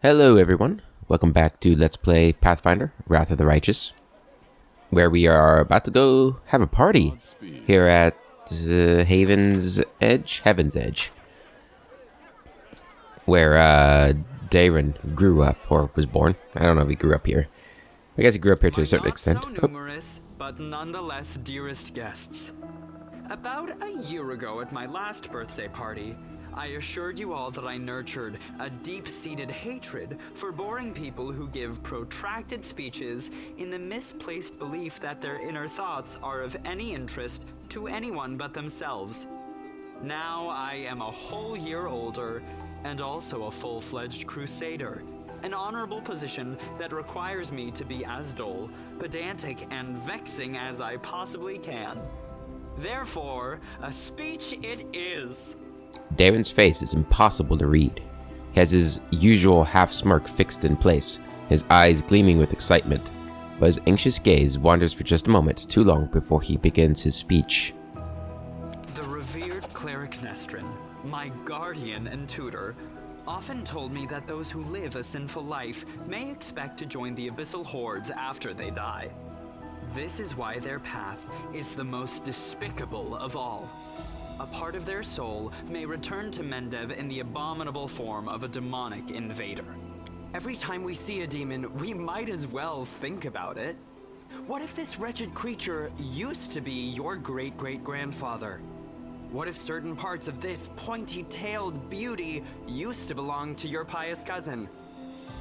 Hello everyone, welcome back to Let's Play Pathfinder, Wrath of the Righteous, where we are about to go have a party here at Heaven's Edge, where Darren grew up, or was born. I don't know if he grew up here. I guess he grew up here to a certain extent. So numerous, but nonetheless dearest guests. About a year ago at my last birthday party, I assured you all that I nurtured a deep-seated hatred for boring people who give protracted speeches in the misplaced belief that their inner thoughts are of any interest to anyone but themselves. Now I am a whole year older and also a full-fledged crusader, an honorable position that requires me to be as dull, pedantic, and vexing as I possibly can. Therefore, a speech it is. Darren's face is impossible to read. He has his usual half-smirk fixed in place, his eyes gleaming with excitement, but his anxious gaze wanders for just a moment too long before he begins his speech. The revered cleric Nestrin, my guardian and tutor, often told me that those who live a sinful life may expect to join the abyssal hordes after they die. This is why their path is the most despicable of all. A part of their soul may return to Mendev in the abominable form of a demonic invader. Every time we see a demon, we might as well think about it. What if this wretched creature used to be your great-great-grandfather? What if certain parts of this pointy-tailed beauty used to belong to your pious cousin?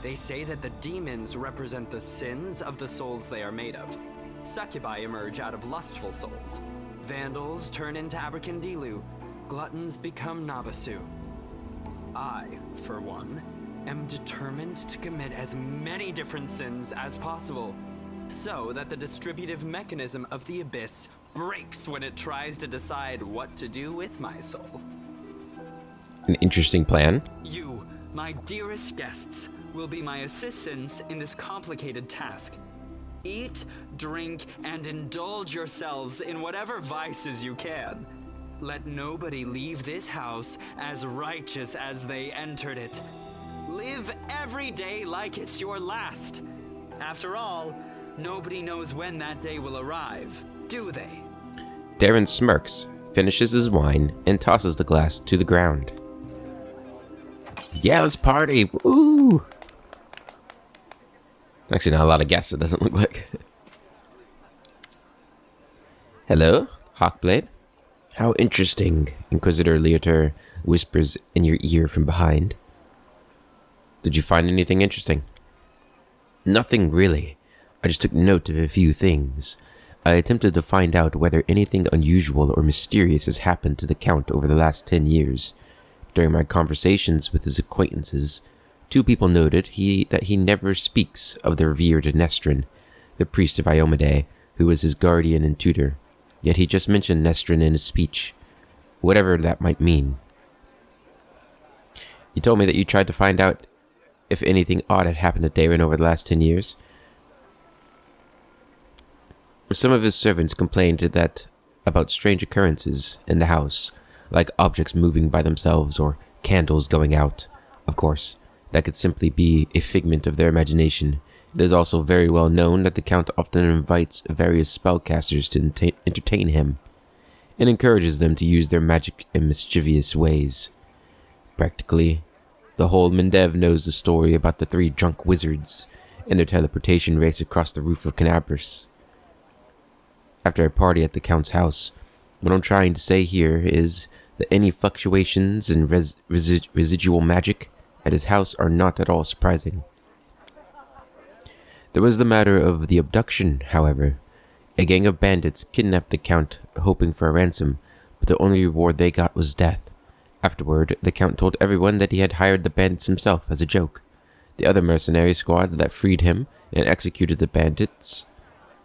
They say that the demons represent the sins of the souls they are made of. Succubi emerge out of lustful souls. Vandals turn into Abracandilu. Gluttons become Nabasu. I, for one, am determined to commit as many different sins as possible, so that the distributive mechanism of the abyss breaks when it tries to decide what to do with my soul. An interesting plan. You, my dearest guests, will be my assistants in this complicated task. Eat, drink, and indulge yourselves in whatever vices you can. Let nobody leave this house as righteous as they entered it. Live every day like it's your last. After all, nobody knows when that day will arrive, do they? Darren smirks, finishes his wine, and tosses the glass to the ground. Yeah, let's party! Woo! Actually, not a lot of guests, it doesn't look like. Hello, Hawkblade? How interesting, Inquisitor Leotar whispers in your ear from behind. Did you find anything interesting? Nothing really. I just took note of a few things. I attempted to find out whether anything unusual or mysterious has happened to the Count over the last 10 years. During my conversations with his acquaintances, two people noted that he never speaks of the revered Nestrin, the priest of Iomade, who was his guardian and tutor. Yet he just mentioned Nestrin in his speech, whatever that might mean. You told me that you tried to find out if anything odd had happened to Darren over the last 10 years. Some of his servants complained about strange occurrences in the house, like objects moving by themselves or candles going out. Of course, that could simply be a figment of their imagination. It is also very well known that the Count often invites various spellcasters to entertain him, and encourages them to use their magic in mischievous ways. Practically, the whole Mendev knows the story about the three drunk wizards and their teleportation race across the roof of Canabris. After a party at the Count's house, what I'm trying to say here is that any fluctuations in residual magic at his house are not at all surprising. There was the matter of the abduction, however. A gang of bandits kidnapped the Count, hoping for a ransom, but the only reward they got was death. Afterward, the Count told everyone that he had hired the bandits himself as a joke. The other mercenary squad that freed him and executed the bandits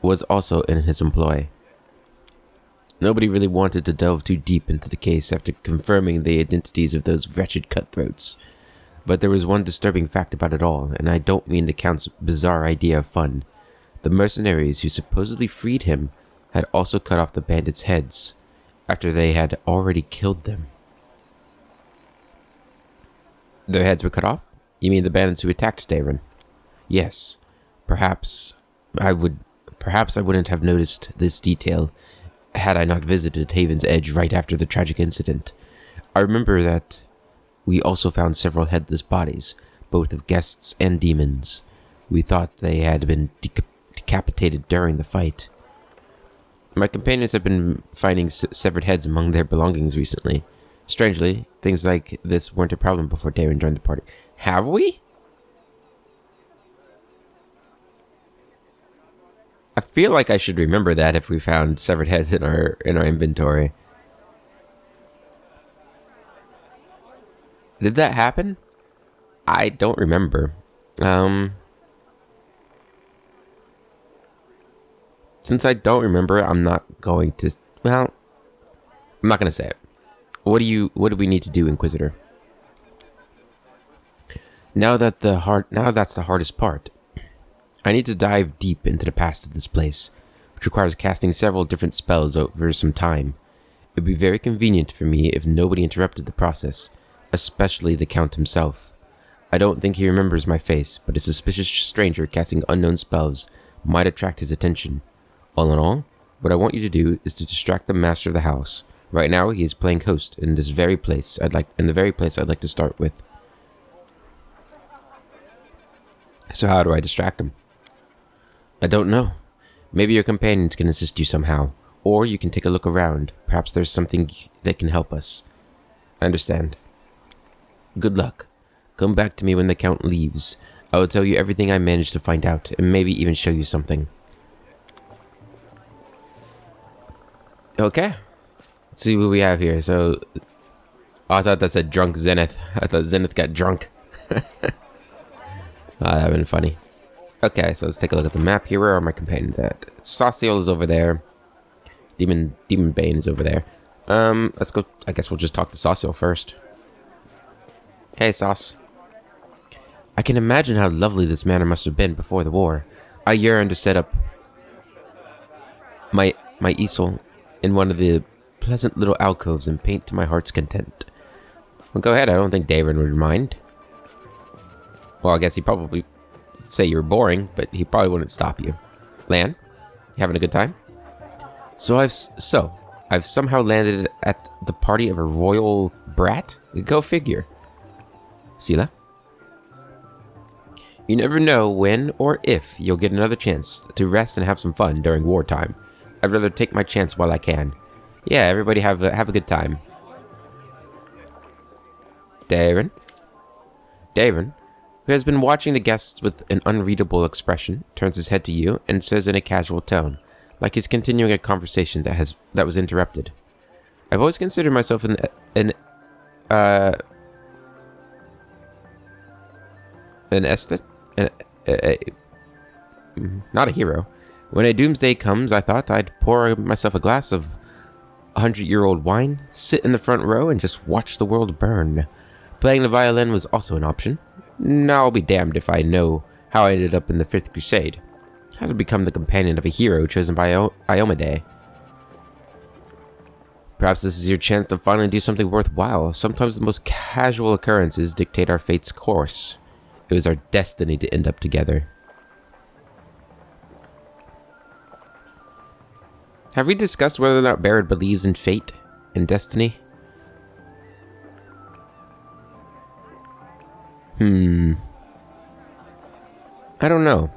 was also in his employ. Nobody really wanted to delve too deep into the case after confirming the identities of those wretched cutthroats. But there was one disturbing fact about it all, and I don't mean the Count's bizarre idea of fun. The mercenaries who supposedly freed him had also cut off the bandits' heads, after they had already killed them. Their heads were cut off? You mean the bandits who attacked Darren? Yes. Perhaps I wouldn't have noticed this detail had I not visited Haven's Edge right after the tragic incident. I remember that we also found several headless bodies, both of guests and demons. We thought they had been decapitated during the fight. My companions have been finding severed heads among their belongings recently. Strangely, things like this weren't a problem before Darren joined the party. Have we? I feel like I should remember that if we found severed heads in our inventory. Did that happen? I don't remember. Since I don't remember, I'm not going to. Well, I'm not going to say it. What do we need to do, Inquisitor? Now that's the hardest part. I need to dive deep into the past of this place, which requires casting several different spells over some time. It would be very convenient for me if nobody interrupted the process, especially the Count himself. I don't think he remembers my face, but a suspicious stranger casting unknown spells might attract his attention. All in all, what I want you to do is to distract the master of the house. Right now, he is playing host in the very place I'd like to start with. So how do I distract him? I don't know. Maybe your companions can assist you somehow, or you can take a look around. Perhaps there's something that can help us. I understand. Good luck. Come back to me when the Count leaves. I will tell you everything I managed to find out, and maybe even show you something. Okay. Let's see what we have here. So, I thought that said drunk Zenith. I thought Zenith got drunk. That would have been funny. Okay, so let's take a look at the map here. Where are my companions at? Sauciel is over there. Demon Bane is over there. Let's go. I guess we'll just talk to Sauciel first. Hey, Sauce. I can imagine how lovely this manor must have been before the war. I yearn to set up my easel in one of the pleasant little alcoves and paint to my heart's content. Well, go ahead. I don't think Darren would mind. Well, I guess he'd probably say you were boring, but he probably wouldn't stop you. Lan, you having a good time? So I've somehow landed at the party of a royal brat? Go figure. Sela? You never know when or if you'll get another chance to rest and have some fun during wartime. I'd rather take my chance while I can. Yeah, everybody have a good time. Darren, who has been watching the guests with an unreadable expression, turns his head to you and says in a casual tone, like he's continuing a conversation that was interrupted. I've always considered myself an aesthete? Not a hero. When a doomsday comes, I thought I'd pour myself a glass of 100-year-old wine, sit in the front row, and just watch the world burn. Playing the violin was also an option. Now I'll be damned if I know how I ended up in the Fifth Crusade. How to become the companion of a hero chosen by Iomade. Perhaps this is your chance to finally do something worthwhile. Sometimes the most casual occurrences dictate our fate's course. It was our destiny to end up together. Have we discussed whether or not Barrett believes in fate and destiny? I don't know.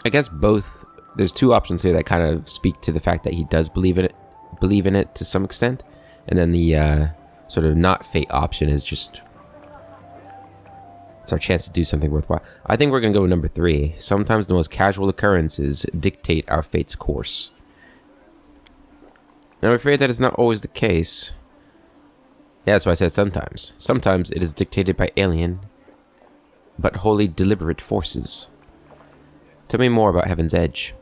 I guess both. There's two options here that kind of speak to the fact that he does believe in it to some extent, and then the sort of not fate option is just it's our chance to do something worthwhile. I think we're gonna go with number 3. Sometimes the most casual occurrences dictate our fate's course. And I'm afraid that is not always the case. Yeah, that's why I said sometimes. Sometimes it is dictated by alien, but wholly deliberate forces. Tell me more about Heaven's Edge.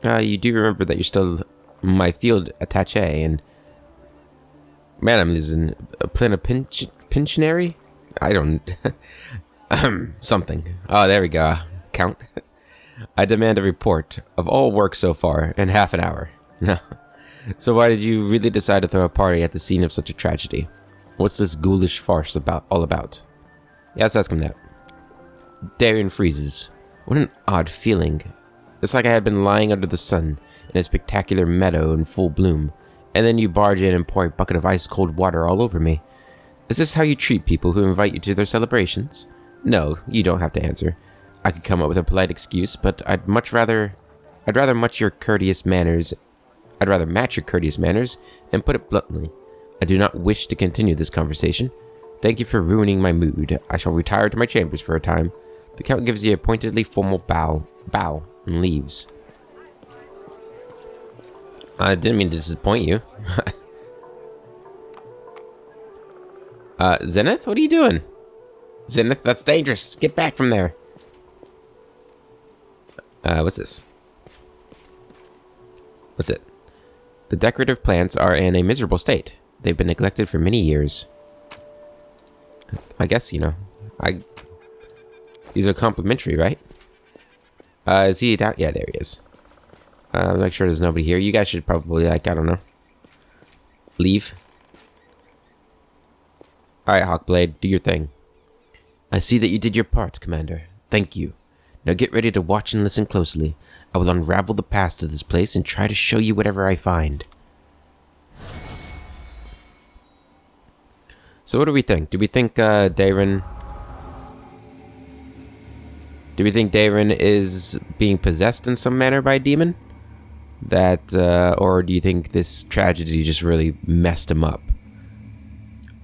You do remember that you're still my field attaché, and man, I'm losing a plenipotentiary? I don't... something. Oh, there we go. Count. I demand a report of all work so far in half an hour. No. So why did you really decide to throw a party at the scene of such a tragedy? What's this ghoulish farce all about? Yeah, let's ask him that. Darren freezes. What an odd feeling. It's like I had been lying under the sun in a spectacular meadow in full bloom, and then you barge in and pour a bucket of ice-cold water all over me. Is this how you treat people who invite you to their celebrations? No, you don't have to answer. I could come up with a polite excuse, but I'd rather match your courteous manners and put it bluntly. I do not wish to continue this conversation. Thank you for ruining my mood. I shall retire to my chambers for a time. The Count gives you a pointedly formal bow, and leaves. I didn't mean to disappoint you. Zenith, what are you doing? Zenith, that's dangerous. Get back from there. What's this? What's it? The decorative plants are in a miserable state. They've been neglected for many years. I guess, these are complimentary, right? Is he down? Yeah, there he is. Make sure there's nobody here. You guys should probably, I don't know, leave. Alright, Hawkblade, do your thing. I see that you did your part, Commander. Thank you. Now get ready to watch and listen closely. I will unravel the past of this place and try to show you whatever I find. So what do we think? Do we think Darren is being possessed in some manner by a demon? Or do you think this tragedy just really messed him up?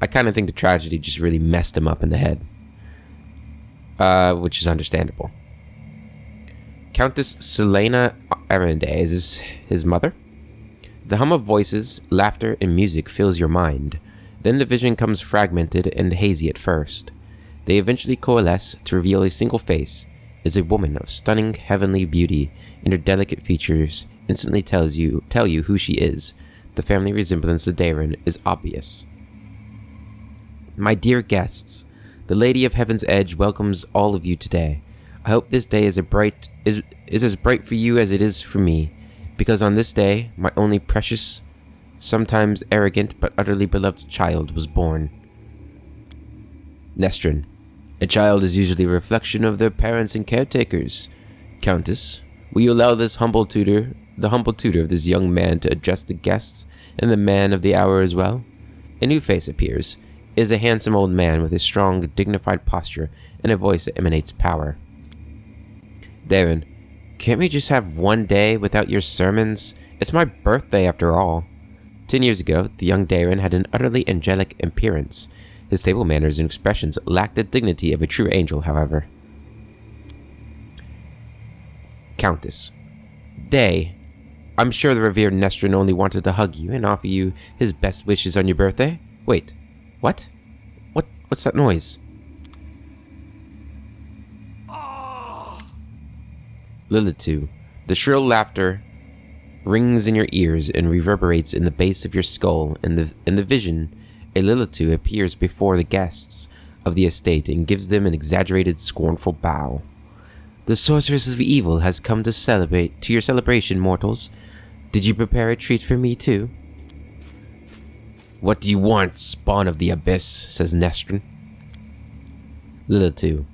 I kind of think the tragedy just really messed him up in the head. Which is understandable. Countess Selena Arendelle is his mother. The hum of voices, laughter, and music fills your mind. Then the vision comes fragmented and hazy at first. They eventually coalesce to reveal a single face. Is a woman of stunning heavenly beauty, and her delicate features instantly tell you who she is. The family resemblance to Darren is obvious. My dear guests, the Lady of Heaven's Edge welcomes all of you today. I hope this day is as bright for you as it is for me, because on this day, my only precious, sometimes arrogant but utterly beloved child was born. Nestrin. A child is usually a reflection of their parents and caretakers. Countess, will you allow the humble tutor of this young man to address the guests and the man of the hour as well? A new face appears. It is a handsome old man with a strong, dignified posture and a voice that emanates power. Darren, can't we just have one day without your sermons? It's my birthday after all. 10 years ago, the young Darren had an utterly angelic appearance. His stable manners and expressions lacked the dignity of a true angel, however. Countess. Day, I'm sure the revered Nestrin only wanted to hug you and offer you his best wishes on your birthday. Wait, what? What's that noise? Lilitu. The shrill laughter rings in your ears and reverberates in the base of your skull. In the vision, a Lilitu appears before the guests of the estate and gives them an exaggerated, scornful bow. The sorceress of evil has come to your celebration, mortals. Did you prepare a treat for me too? What do you want, spawn of the abyss? Says Nestrin. Lilitu.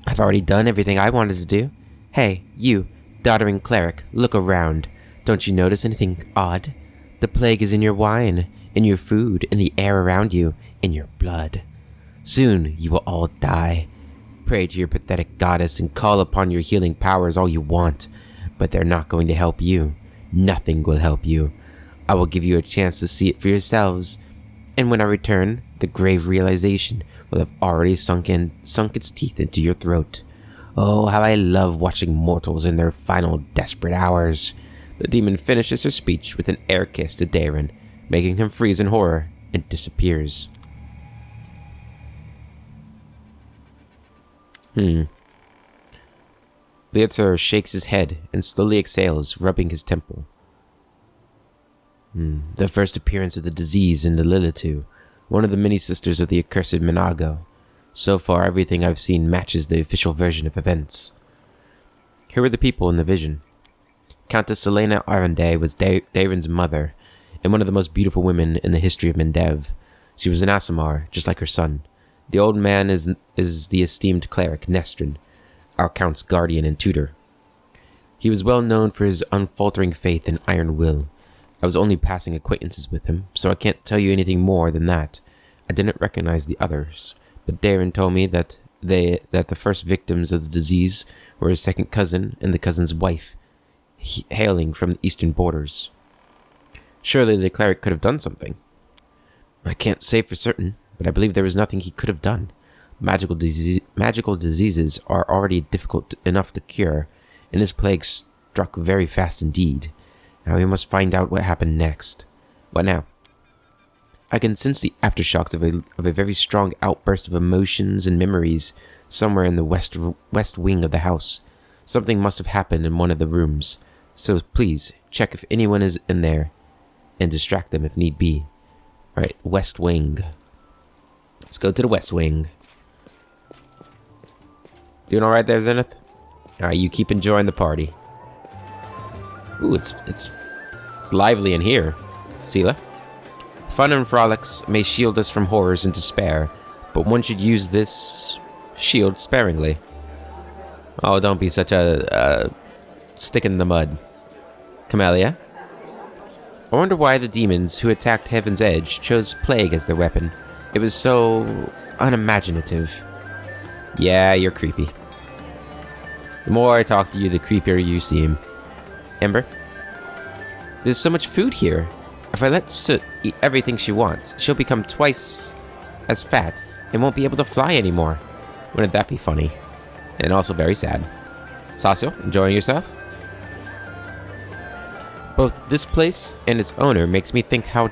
I've already done everything I wanted to do. Hey, you, doddering cleric, look around. Don't you notice anything odd? The plague is in your wine, in your food, in the air around you, in your blood. Soon you will all die. Pray to your pathetic goddess and call upon your healing powers all you want, but they're not going to help you. Nothing will help you. I will give you a chance to see it for yourselves, and when I return, the grave realization will have already sunk its teeth into your throat. Oh, how I love watching mortals in their final desperate hours. The demon finishes her speech with an air kiss to Darren, making him freeze in horror, and disappears. Leotar shakes his head and slowly exhales, rubbing his temple. The first appearance of the disease in the Lilitu, one of the many sisters of the accursed Minago. So far, everything I've seen matches the official version of events. Here were the people in the vision. Countess Selena Arendelle was Darren's mother, and one of the most beautiful women in the history of Mendev. She was an Aasimar, just like her son. The old man is the esteemed cleric Nestrin, our count's guardian and tutor. He was well known for his unfaltering faith and iron will. I was only passing acquaintances with him, so I can't tell you anything more than that. I didn't recognize the others, but Darren told me that the first victims of the disease were his second cousin and the cousin's wife, hailing from the eastern borders. Surely the cleric could have done something. I can't say for certain, but I believe there was nothing he could have done. Magical diseases are already difficult enough to cure, and this plague struck very fast indeed. Now we must find out what happened next. What now? I can sense the aftershocks of a very strong outburst of emotions and memories somewhere in the west wing of the house. Something must have happened in one of the rooms, so please check if anyone is in there and distract them if need be. Alright, west wing. Let's go to the west wing. Doing alright there, Zenith? Alright, you keep enjoying the party. Ooh, it's lively in here, Sela. Fun and frolics may shield us from horrors and despair, but one should use this shield sparingly. Oh, don't be such a stick in the mud. Camellia? I wonder why the demons who attacked Heaven's Edge chose plague as their weapon. It was so unimaginative. Yeah, you're creepy. The more I talk to you, the creepier you seem. Ember? There's so much food here. If I let Soot eat everything she wants, she'll become twice as fat and won't be able to fly anymore. Wouldn't that be funny? And also very sad. Sasio, enjoying yourself? Both this place and its owner makes me think how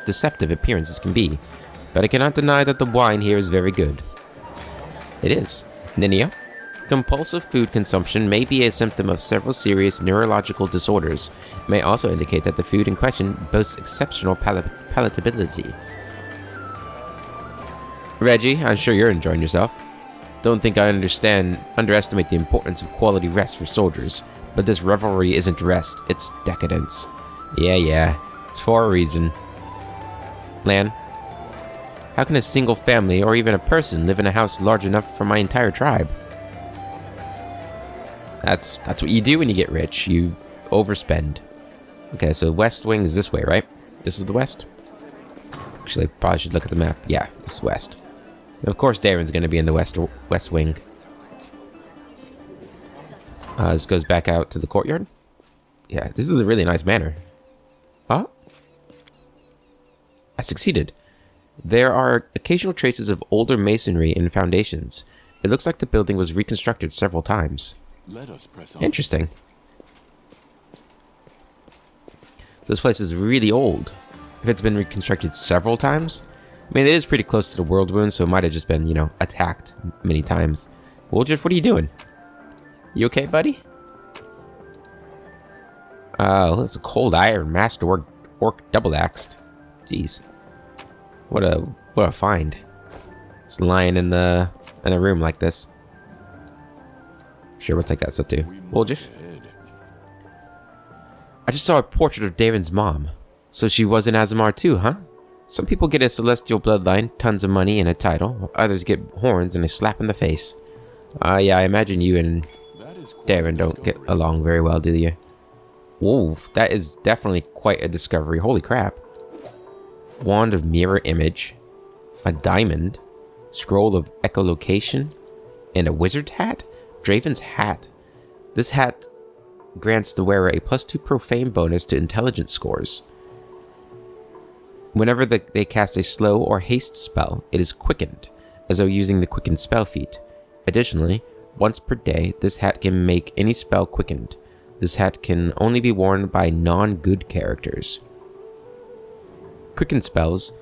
deceptive appearances can be, but I cannot deny that the wine here is very good. It is. Ninio? Compulsive food consumption may be a symptom of several serious neurological disorders. It may also indicate that the food in question boasts exceptional palatability. Reggie, I'm sure you're enjoying yourself. Don't think I underestimate the importance of quality rest for soldiers, but this revelry isn't rest, it's decadence. Yeah, it's for a reason. Lan, how can a single family or even a person live in a house large enough for my entire tribe? That's what you do when you get rich. You overspend. Okay, so West Wing is this way, right? This is the west? Actually, I probably should look at the map. Yeah, this is west. And of course, Darren's going to be in the west wing. This goes back out to the courtyard. Yeah, this is a really nice manor. Oh? I succeeded. There are occasional traces of older masonry in foundations. It looks like the building was reconstructed several times. Let us press on. Interesting. So this place is really old. If it's been reconstructed several times, I mean, it is pretty close to the world wound, so it might have just been, attacked many times. Woljif, what are you doing? You okay, buddy? Oh, it's a cold iron master orc double-axed. Jeez. What a find. Just lying in a room like this. Sure, we'll take that stuff too. Woljif? I just saw a portrait of Darren's mom. So she was an Aasimar too, huh? Some people get a celestial bloodline, tons of money, and a title, while others get horns and a slap in the face. Yeah, I imagine you and Darren don't get along very well, do you? Whoa, that is definitely quite a discovery. Holy crap. Wand of mirror image, a diamond, scroll of echolocation, and a wizard hat? Draven's hat. This hat grants the wearer a +2 profane bonus to intelligence scores. Whenever they cast a slow or haste spell, it is quickened, as though using the quickened spell feat. Additionally, once per day, this hat can make any spell quickened. This hat can only be worn by non-good characters. Quickened spells.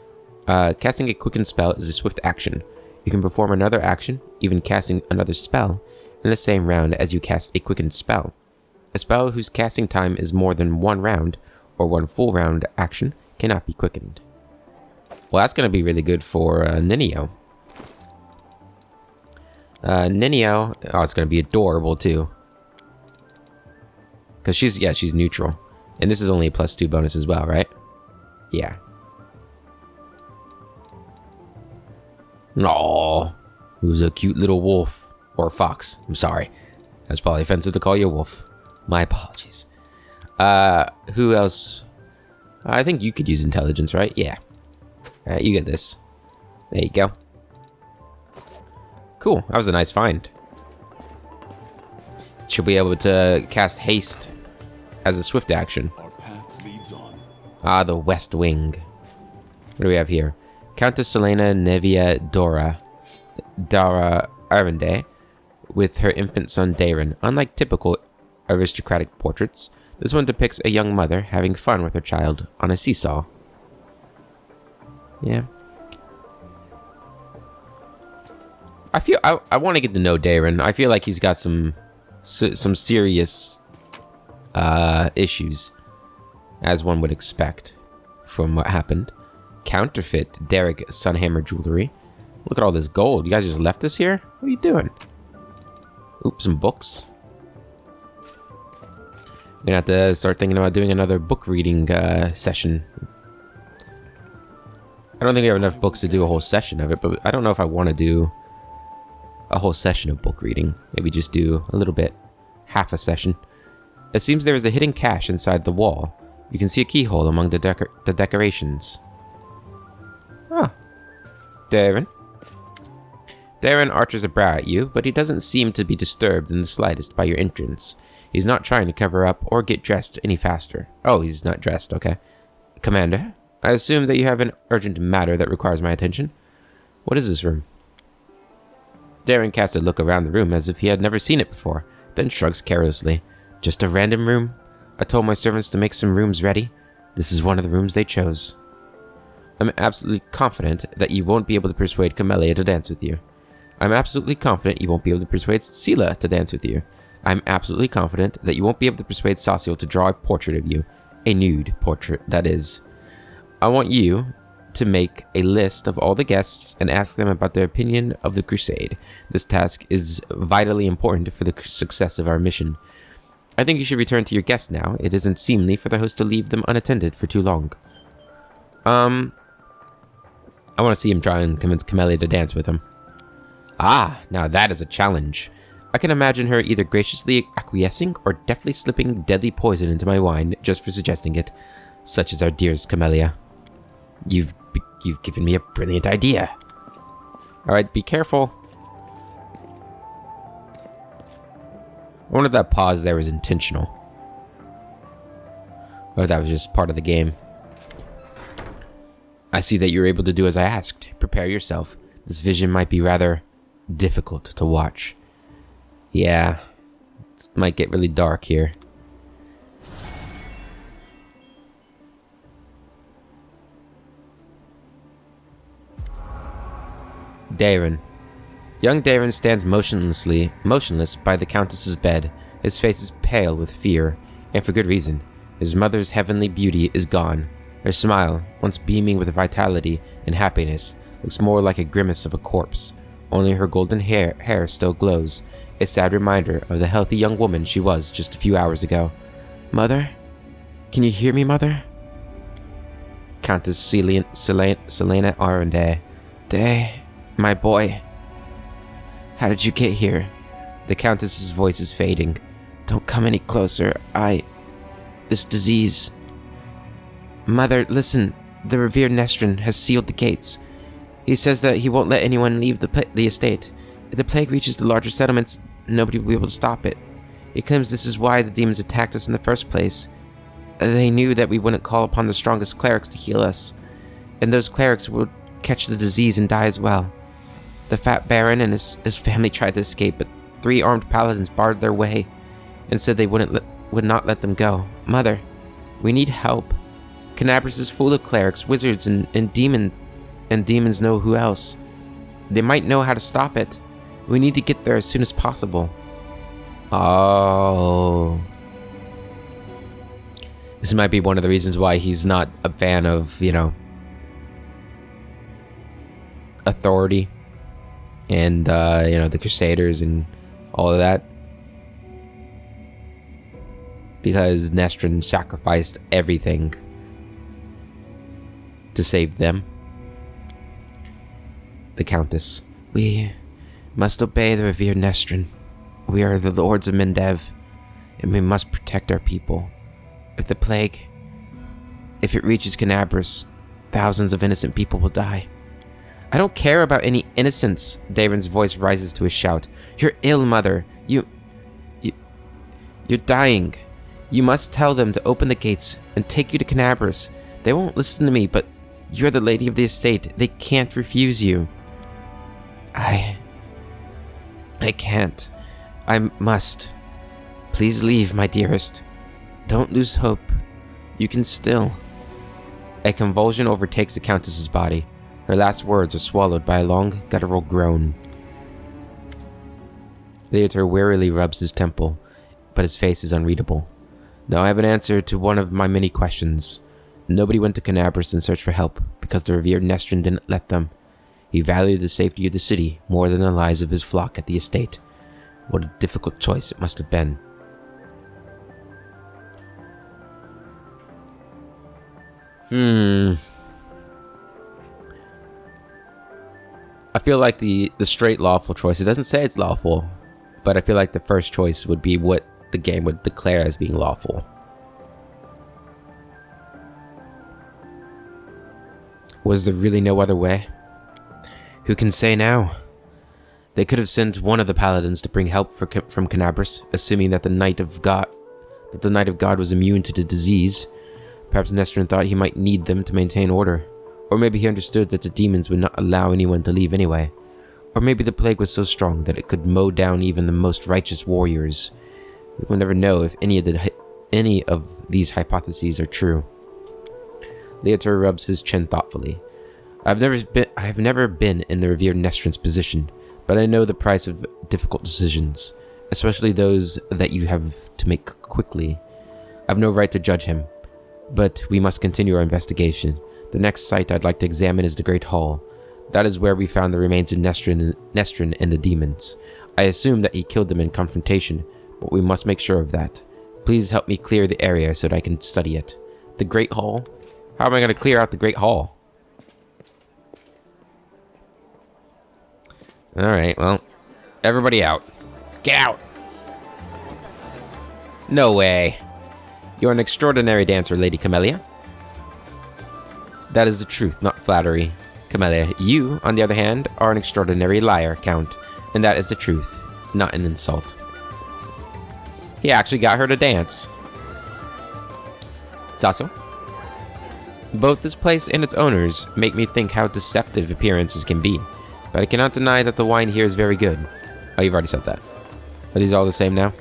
Casting a quickened spell is a swift action. You can perform another action, even casting another spell, in the same round as you cast a quickened spell. A spell whose casting time is more than one round, or one full round action, cannot be quickened. Well, that's going to be really good for Ninio. Ninio, oh, it's going to be adorable too. Because she's neutral. And this is only a +2 bonus as well, right? Yeah. Aw, who's a cute little wolf. Or fox. I'm sorry. That's probably offensive to call you a wolf. My apologies. Who else? I think you could use intelligence, right? Yeah. Alright, you get this. There you go. Cool. That was a nice find. She'll be able to cast haste as a swift action. Our path leads on. Ah, the West Wing. What do we have here? Countess Selena Nevia Dara Arvinde with her infant son Darren. Unlike typical aristocratic portraits, this one depicts a young mother having fun with her child on a seesaw. Yeah. I want to get to know Darren. I feel like he's got some serious issues, as one would expect from what happened. Counterfeit Derek Sunhammer jewelry. Look at all this gold. You guys just left this here? What are you doing? Oops, some books. We're gonna have to start thinking about doing another book reading session. I don't think we have enough books to do a whole session of it, but I don't know if I want to do a whole session of book reading. Maybe just do a little bit. Half a session. It seems there is a hidden cache inside the wall. You can see a keyhole among the decorations. Ah. Darren. Darren arches a brow at you, but he doesn't seem to be disturbed in the slightest by your entrance. He's not trying to cover up or get dressed any faster. Oh, he's not dressed, okay. Commander, I assume that you have an urgent matter that requires my attention. What is this room? Darren casts a look around the room as if he had never seen it before, then shrugs carelessly. Just a random room? I told my servants to make some rooms ready. This is one of the rooms they chose. I'm absolutely confident that you won't be able to persuade Camellia to dance with you. I'm absolutely confident you won't be able to persuade Sela to dance with you. I'm absolutely confident that you won't be able to persuade Saciel to draw a portrait of you. A nude portrait, that is. I want you to make a list of all the guests and ask them about their opinion of the crusade. This task is vitally important for the success of our mission. I think you should return to your guests now. It isn't seemly for the host to leave them unattended for too long. I want to see him try and convince Camellia to dance with him. Ah, now that is a challenge. I can imagine her either graciously acquiescing or deftly slipping deadly poison into my wine just for suggesting it. Such is our dearest Camellia. You've given me a brilliant idea. Alright, be careful. I wonder if that pause there was intentional. Or if that was just part of the game. I see that you're able to do as I asked. Prepare yourself. This vision might be rather difficult to watch. Yeah, it might get really dark here. Darren. Young Darren stands motionless by the Countess's bed. His face is pale with fear, and for good reason. His mother's heavenly beauty is gone. Her smile, once beaming with vitality and happiness, looks more like a grimace of a corpse. Only her golden hair still glows, a sad reminder of the healthy young woman she was just a few hours ago. Mother? Can you hear me, Mother? Countess Selena Arende. Day, my boy. How did you get here? The Countess's voice is fading. Don't come any closer. This disease. Mother, listen. The revered Nestrin has sealed the gates. He says that he won't let anyone leave the estate. If the plague reaches the larger settlements, nobody will be able to stop it. He claims this is why the demons attacked us in the first place. They knew that we wouldn't call upon the strongest clerics to heal us, and those clerics would catch the disease and die as well. The fat baron and his family tried to escape, but 3 armed paladins barred their way and said they would not let them go. Mother, we need help. Canabras is full of clerics, wizards, and demons know who else. They might know how to stop it. We need to get there as soon as possible. Oh. This might be one of the reasons why he's not a fan of, authority and, the Crusaders and all of that. Because Nestrin sacrificed everything to save them. the Countess. We must obey the revered Nestrin. We are the lords of Mendev, and we must protect our people. If the plague, if it reaches Canabras, thousands of innocent people will die. I don't care about any innocence. Daeron's voice rises to a shout. You're ill, Mother. You're dying. You must tell them to open the gates and take you to Canabras. They won't listen to me, but you're the lady of the estate. They can't refuse you. I can't. I must. Please leave, my dearest. Don't lose hope. You can still. A convulsion overtakes the Countess's body. Her last words are swallowed by a long, guttural groan. Leotor wearily rubs his temple, but his face is unreadable. Now I have an answer to one of my many questions. Nobody went to Canabras in search for help, because the revered Nestrin didn't let them. He valued the safety of the city more than the lives of his flock at the estate. What a difficult choice it must have been. I feel like the straight lawful choice, it doesn't say it's lawful, but I feel like the first choice would be what the game would declare as being lawful. Was there really no other way? Who can say now? They could have sent one of the paladins to bring help from Canabras, assuming that the Knight of God was immune to the disease. Perhaps Nestrin thought he might need them to maintain order. Or maybe he understood that the demons would not allow anyone to leave anyway. Or maybe the plague was so strong that it could mow down even the most righteous warriors. We will never know if any of these hypotheses are true. Leotor rubs his chin thoughtfully. I have never been in the revered Nestrin's position, but I know the price of difficult decisions, especially those that you have to make quickly. I have no right to judge him, but we must continue our investigation. The next site I'd like to examine is the Great Hall. That is where we found the remains of Nestrin and the demons. I assume that he killed them in confrontation, but we must make sure of that. Please help me clear the area so that I can study it. The Great Hall? How am I going to clear out the Great Hall? Alright, well, everybody out. Get out! No way. You're an extraordinary dancer, Lady Camellia. That is the truth, not flattery. Camellia, you, on the other hand, are an extraordinary liar, Count. And that is the truth, not an insult. He actually got her to dance. Sasso? Both this place and its owners make me think how deceptive appearances can be. But I cannot deny that the wine here is very good. Oh, you've already said that. Are these all the same now?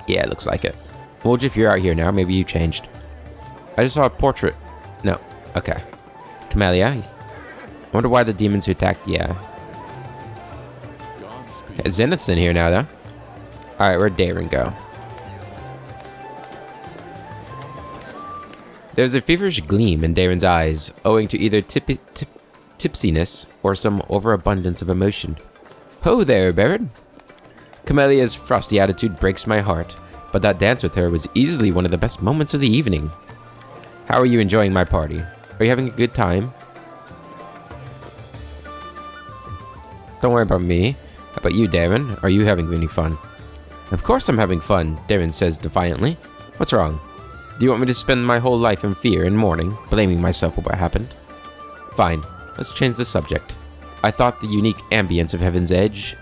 Yeah, it looks like it. Well, if you're out here now, maybe you changed. I just saw a portrait. No. Okay. Camellia. I wonder why the demons who attacked... Yeah. Okay, Zenith's in here now, though. Alright, where'd Daeron go? There's a feverish gleam in Daeron's eyes, owing to either tipsiness or some overabundance of emotion. Ho there, Baron! Camellia's frosty attitude breaks my heart, but that dance with her was easily one of the best moments of the evening. How are you enjoying my party? Are you having a good time? Don't worry about me. How about you, Daeron? Are you having any fun? Of course I'm having fun, Daeron says defiantly. What's wrong? Do you want me to spend my whole life in fear and mourning, blaming myself for what happened? Fine, let's change the subject. I thought the unique ambience of Heaven's Edge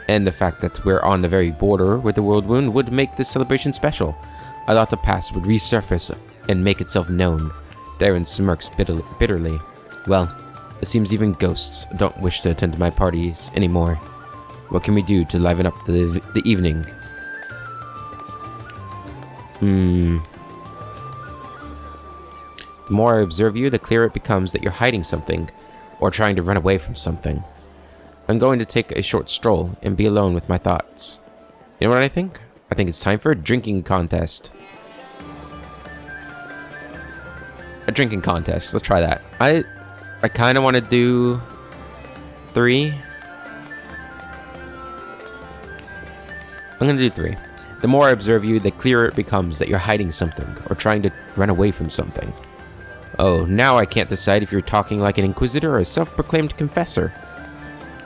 and the fact that we're on the very border with the World Wound would make this celebration special. I thought the past would resurface and make itself known. Daeron smirks bitterly. Well, it seems even ghosts don't wish to attend my parties anymore. What can we do to liven up the evening? The more I observe you, the clearer it becomes that you're hiding something, or trying to run away from something. I'm going to take a short stroll and be alone with my thoughts. You know what I think? I think it's time for a drinking contest. A drinking contest. Let's try that. I kind of want to do 3. I'm going to do 3. The more I observe you, the clearer it becomes that you're hiding something, or trying to run away from something. Oh, now I can't decide if you're talking like an inquisitor or a self-proclaimed confessor.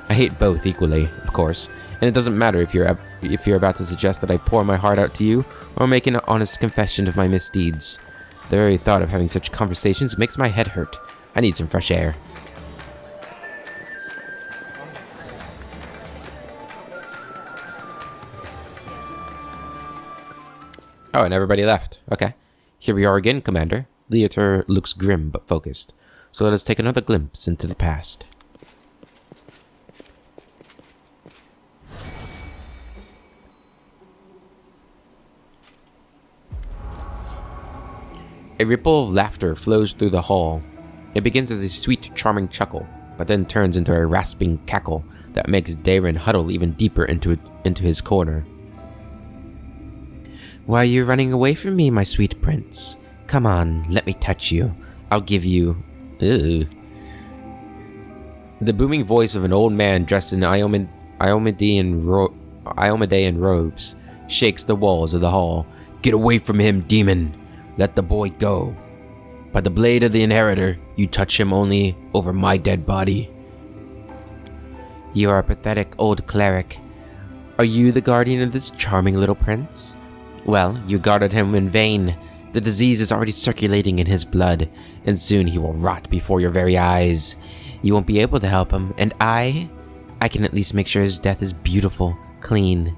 I hate both equally, of course, and it doesn't matter if you're about to suggest that I pour my heart out to you or make an honest confession of my misdeeds. The very thought of having such conversations makes my head hurt. I need some fresh air. Oh, and everybody left. Okay. Here we are again, Commander. Leotor looks grim but focused. So let us take another glimpse into the past. A ripple of laughter flows through the hall. It begins as a sweet, charming chuckle, but then turns into a rasping cackle that makes Darren huddle even deeper into his corner. Why are you running away from me, my sweet prince? Come on, let me touch you. I'll give you... Ew. The booming voice of an old man dressed in Iomedean robes shakes the walls of the hall. Get away from him, demon! Let the boy go. By the blade of the inheritor, you touch him only over my dead body. You are a pathetic old cleric. Are you the guardian of this charming little prince? Well, you guarded him in vain. The disease is already circulating in his blood, and soon he will rot before your very eyes. You won't be able to help him, and I can at least make sure his death is beautiful, clean,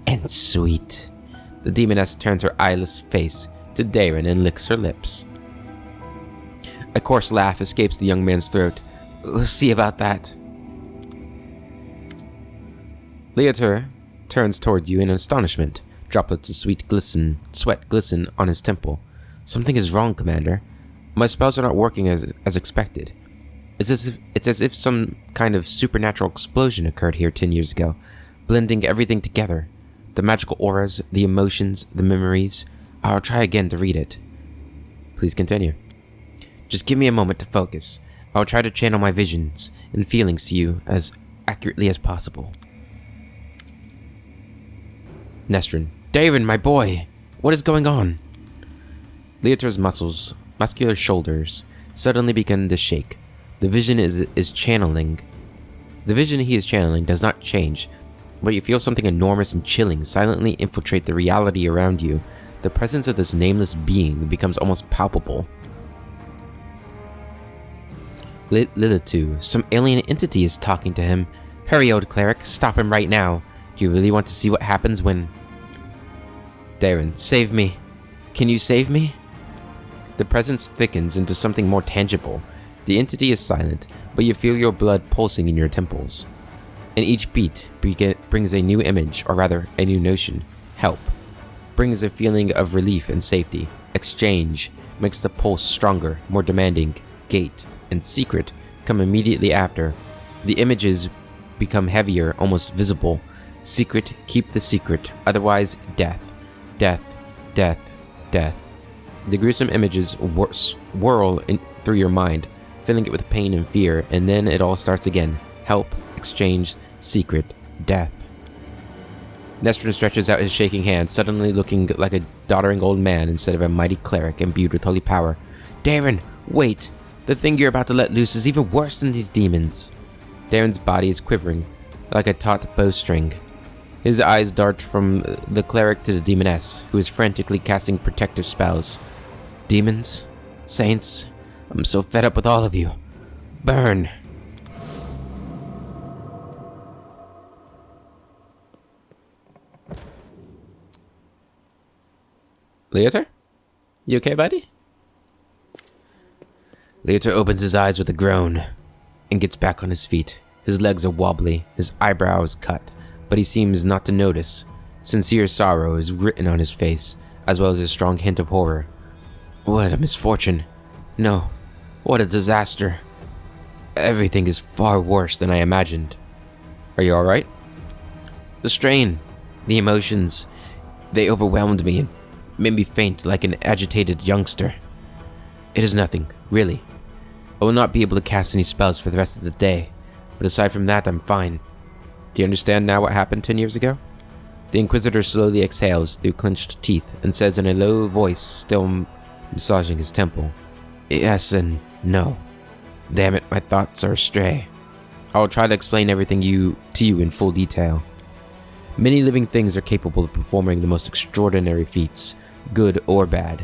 and sweet. The demoness turns her eyeless face to Darren and licks her lips. A coarse laugh escapes the young man's throat. We'll see about that. Leotor turns towards you in astonishment. Droplets of sweat glisten on his temple. Something is wrong, Commander. My spells are not working as expected. It's as if some kind of supernatural explosion occurred here 10 years ago, blending everything together. The magical auras, the emotions, the memories. I'll try again to read it. Please continue. Just give me a moment to focus. I'll try to channel my visions and feelings to you as accurately as possible. Nestrin. Darren, my boy! What is going on? Leotor's muscular shoulders suddenly begin to shake. The vision he is channeling does not change, but you feel something enormous and chilling silently infiltrate the reality around you. The presence of this nameless being becomes almost palpable. Lilitu, some alien entity is talking to him. Hurry, old cleric, stop him right now. Do you really want to see what happens when... Darren, save me. Can you save me? The presence thickens into something more tangible. The entity is silent, but you feel your blood pulsing in your temples. And each beat brings a new image, or rather, a new notion. Help. Brings a feeling of relief and safety. Exchange makes the pulse stronger, more demanding. Gate and secret come immediately after. The images become heavier, almost visible. Secret, keep the secret, otherwise death. Death, death, death. The gruesome images whirl through your mind, filling it with pain and fear, and then it all starts again. Help, exchange, secret, death. Nestrin stretches out his shaking hand, suddenly looking like a doddering old man instead of a mighty cleric imbued with holy power. Darren, wait! The thing you're about to let loose is even worse than these demons. Darren's body is quivering, like a taut bowstring. His eyes dart from the cleric to the demoness, who is frantically casting protective spells. Demons? Saints? I'm so fed up with all of you. Burn! Leotor? You okay, buddy? Leotor opens his eyes with a groan and gets back on his feet. His legs are wobbly, his eyebrows cut, but he seems not to notice. Sincere sorrow is written on his face, as well as a strong hint of horror. What a misfortune. No, what a disaster. Everything is far worse than I imagined. Are you alright? The strain, the emotions, they overwhelmed me and made me faint like an agitated youngster. It is nothing, really. I will not be able to cast any spells for the rest of the day, but aside from that, I'm fine. Do you understand now what happened 10 years ago? The Inquisitor slowly exhales through clenched teeth and says in a low voice, still massaging his temple, Yes and no. Damn it, my thoughts are astray. I will try to explain everything to you in full detail. Many living things are capable of performing the most extraordinary feats, good or bad.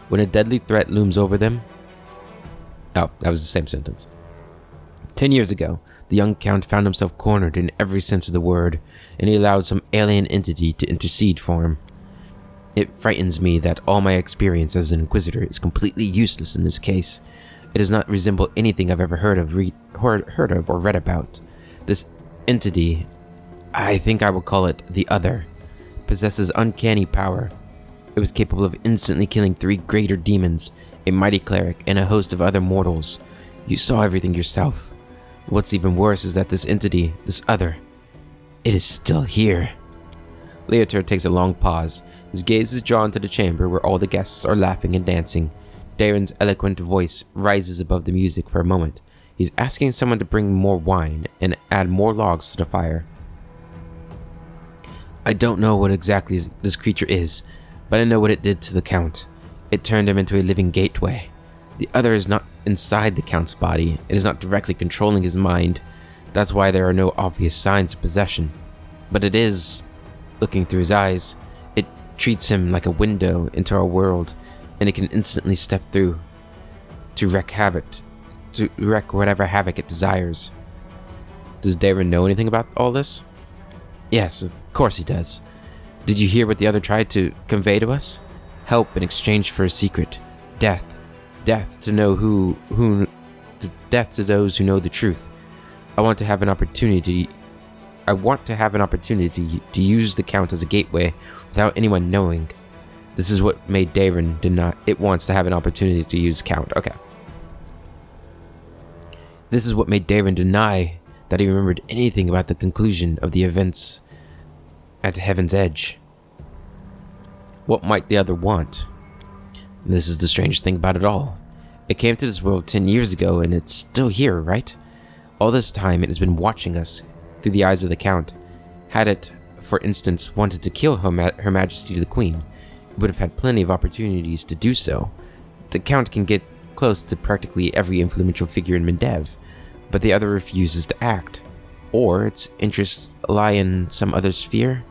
When a deadly threat looms over them... Oh, that was the same sentence. 10 years ago, the young Count found himself cornered in every sense of the word, and he allowed some alien entity to intercede for him. It frightens me that all my experience as an Inquisitor is completely useless in this case. It does not resemble anything I've ever heard of or read about. This entity, I think I will call it the Other, possesses uncanny power. It was capable of instantly killing 3 greater demons, a mighty cleric, and a host of other mortals. You saw everything yourself. What's even worse is that this entity, this Other, it is still here. Leotar takes a long pause. His gaze is drawn to the chamber where all the guests are laughing and dancing. Darren's eloquent voice rises above the music for a moment. He's asking someone to bring more wine and add more logs to the fire. I don't know what exactly this creature is, but I know what it did to the Count. It turned him into a living gateway. The Other is not inside the Count's body. It is not directly controlling his mind. That's why there are no obvious signs of possession. But it is, looking through his eyes, it treats him like a window into our world, and it can instantly step through to wreak whatever havoc it desires. Does Darren know anything about all this? Yes, of course he does. Did you hear what the Other tried to convey to us? Help in exchange for a secret. Death. Death to death to those who know the truth. I want to have an opportunity to use the Count as a gateway without anyone knowing. This is what made Darren deny. It wants to have an opportunity to use Count. Okay. This is what made Darren deny that he remembered anything about the conclusion of the events at Heaven's Edge. What might the Other want? This is the strangest thing about it all. It came to this world 10 years ago, and it's still here, right? All this time, it has been watching us through the eyes of the Count. Had it, for instance, wanted to kill Her Majesty the Queen, it would have had plenty of opportunities to do so. The Count can get close to practically every influential figure in Mendev, but the Other refuses to act. Or its interests lie in some other sphere?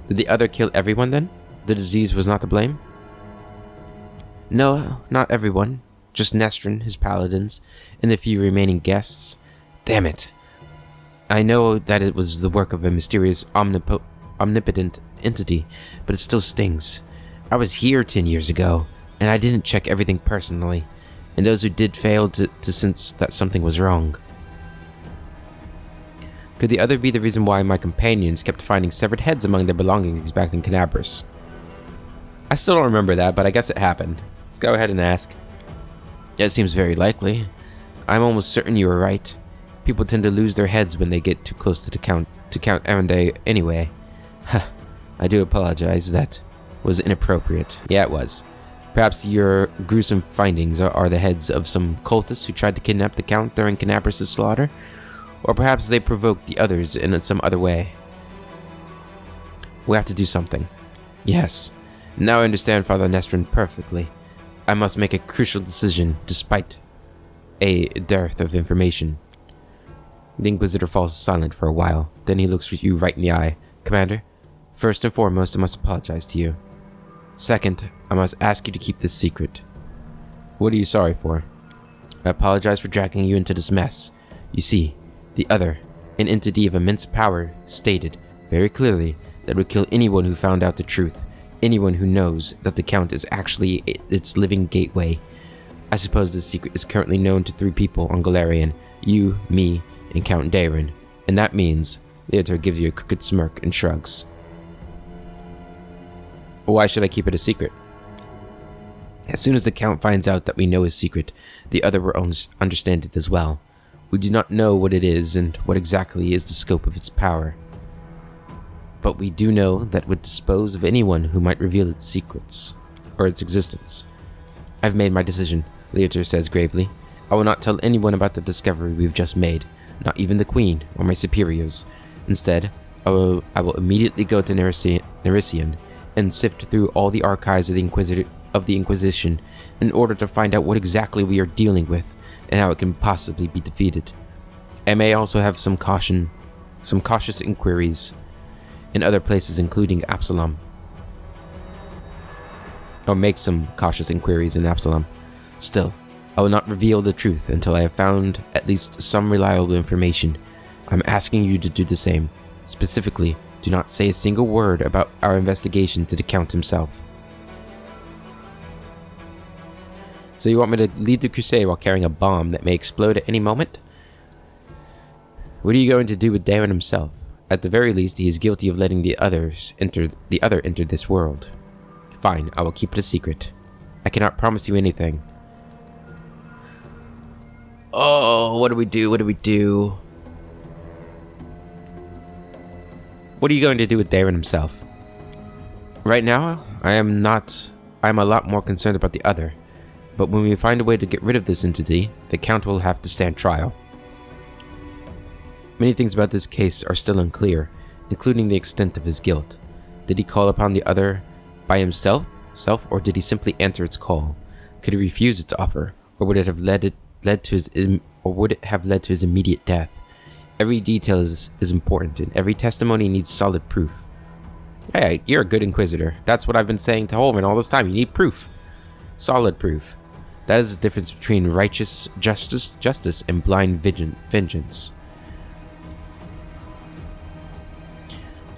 Did the Other kill everyone then? The disease was not to blame? No, not everyone. Just Nestrin, his paladins, and the few remaining guests. Damn it. I know that it was the work of a mysterious omnipotent entity, but it still stings. I was here 10 years ago, and I didn't check everything personally, and those who did failed to sense that something was wrong. Could the Other be the reason why my companions kept finding severed heads among their belongings back in Canabris? I still don't remember that, but I guess it happened. Let's go ahead and ask. It seems very likely. I'm almost certain you were right. People tend to lose their heads when they get too close to Count Aronde anyway. I do apologize, that was inappropriate. Yeah, it was. Perhaps your gruesome findings are the heads of some cultists who tried to kidnap the Count during Canabris' slaughter? Or perhaps they provoked the others in some other way. We have to do something. Yes. Now I understand Father Nestrin perfectly. I must make a crucial decision, despite a dearth of information. The Inquisitor falls silent for a while. Then he looks you right in the eye. Commander, first and foremost, I must apologize to you. Second, I must ask you to keep this secret. What are you sorry for? I apologize for dragging you into this mess. You see, the Other, an entity of immense power, stated very clearly that it would kill anyone who found out the truth. Anyone who knows that the Count is actually its living gateway. I suppose this secret is currently known to 3 people on Galarian. You, me, and Count Darren. And that means... Leotar gives you a crooked smirk and shrugs. Why should I keep it a secret? As soon as the Count finds out that we know his secret, the Other will understand it as well. We do not know what it is and what exactly is the scope of its power. But we do know that it would dispose of anyone who might reveal its secrets, or its existence. I've made my decision, Leotar says gravely. I will not tell anyone about the discovery we've just made, not even the Queen or my superiors. Instead, I will immediately go to Nerician and sift through all the archives of the of the Inquisition in order to find out what exactly we are dealing with and how it can possibly be defeated. I may also have some cautious inquiries in other places, including Absalom. Or make some cautious inquiries in Absalom. Still, I will not reveal the truth until I have found at least some reliable information. I'm asking you to do the same. Specifically, do not say a single word about our investigation to the Count himself. So you want me to lead the crusade while carrying a bomb that may explode at any moment? What are you going to do with Darren himself? At the very least, he is guilty of letting the other enter this world. Fine, I will keep it a secret. I cannot promise you anything. Oh, what do we do? What do we do? What are you going to do with Darren himself? Right now, I'm a lot more concerned about the other. But when we find a way to get rid of this entity, the Count will have to stand trial. Many things about this case are still unclear, including the extent of his guilt. Did he call upon the other by himself, or did he simply answer its call? Could he refuse its offer, or would it have led to his immediate death? Every detail is important, and every testimony needs solid proof. Hey, you're a good inquisitor. That's what I've been saying to Holman all this time. You need proof. Solid proof. That is the difference between righteous justice and blind vengeance.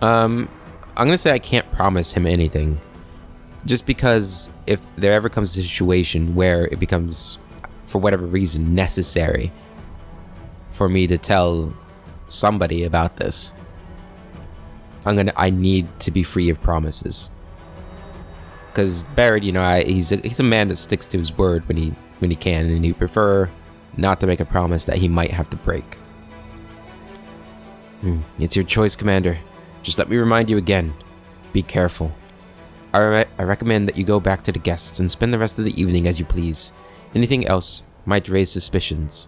I'm gonna say I can't promise him anything. Just because if there ever comes a situation where it becomes, for whatever reason, necessary for me to tell somebody about this, I need to be free of promises. Because Barrett, he's a man that sticks to his word when he can, and he'd prefer not to make a promise that he might have to break. It's your choice, Commander. Just let me remind you again. Be careful. I recommend that you go back to the guests and spend the rest of the evening as you please. Anything else might raise suspicions.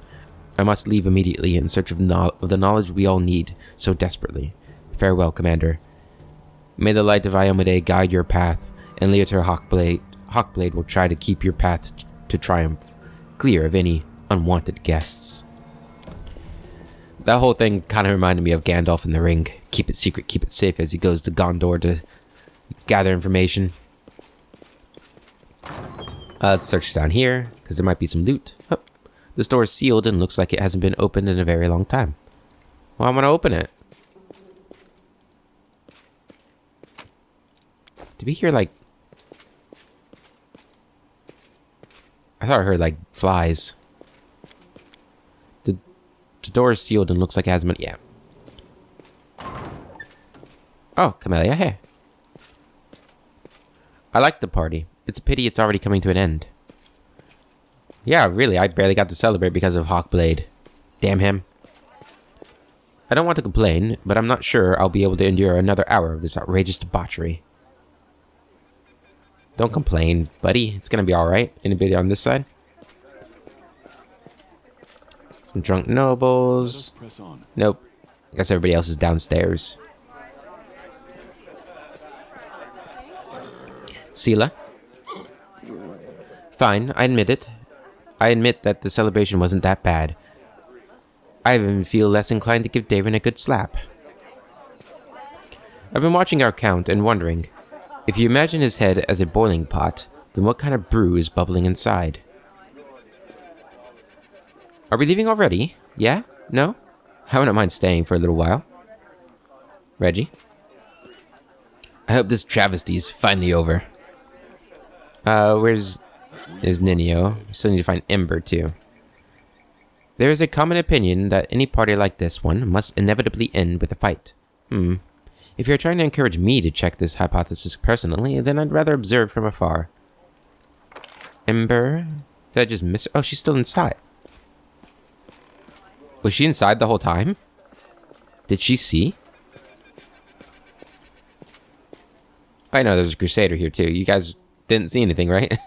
I must leave immediately in search of the knowledge we all need so desperately. Farewell, Commander. May the light of Iomedae guide your path, and Leotar Hawkblade will try to keep your path to triumph clear of any unwanted guests. That whole thing kind of reminded me of Gandalf in the Ring. Keep it secret, keep it safe, as he goes to Gondor to gather information. Let's search down here, because there might be some loot. Oh, this door is sealed and looks like it hasn't been opened in a very long time. Well, I'm going to open it. Did we hear, like... I thought I heard, like, flies. The door is sealed and looks like it hasn't been... Yeah. Oh, Camellia, hey. I like the party. It's a pity it's already coming to an end. Yeah, really, I barely got to celebrate because of Hawkblade. Damn him. I don't want to complain, but I'm not sure I'll be able to endure another hour of this outrageous debauchery. Don't complain, buddy. It's gonna be alright. Anybody on this side? Some drunk nobles. Nope. I guess everybody else is downstairs. Sela? Fine, I admit it. I admit that the celebration wasn't that bad. I even feel less inclined to give David a good slap. I've been watching our Count and wondering, if you imagine his head as a boiling pot, then what kind of brew is bubbling inside? Are we leaving already? Yeah? No? I wouldn't mind staying for a little while. Reggie? I hope this travesty is finally over. There's Ninio. We still need to find Ember, too. There is a common opinion that any party like this one must inevitably end with a fight. If you're trying to encourage me to check this hypothesis personally, then I'd rather observe from afar. Ember? Did I just miss her? Oh, she's still inside. Was she inside the whole time? Did she see? I know there's a Crusader here too. You guys didn't see anything, right?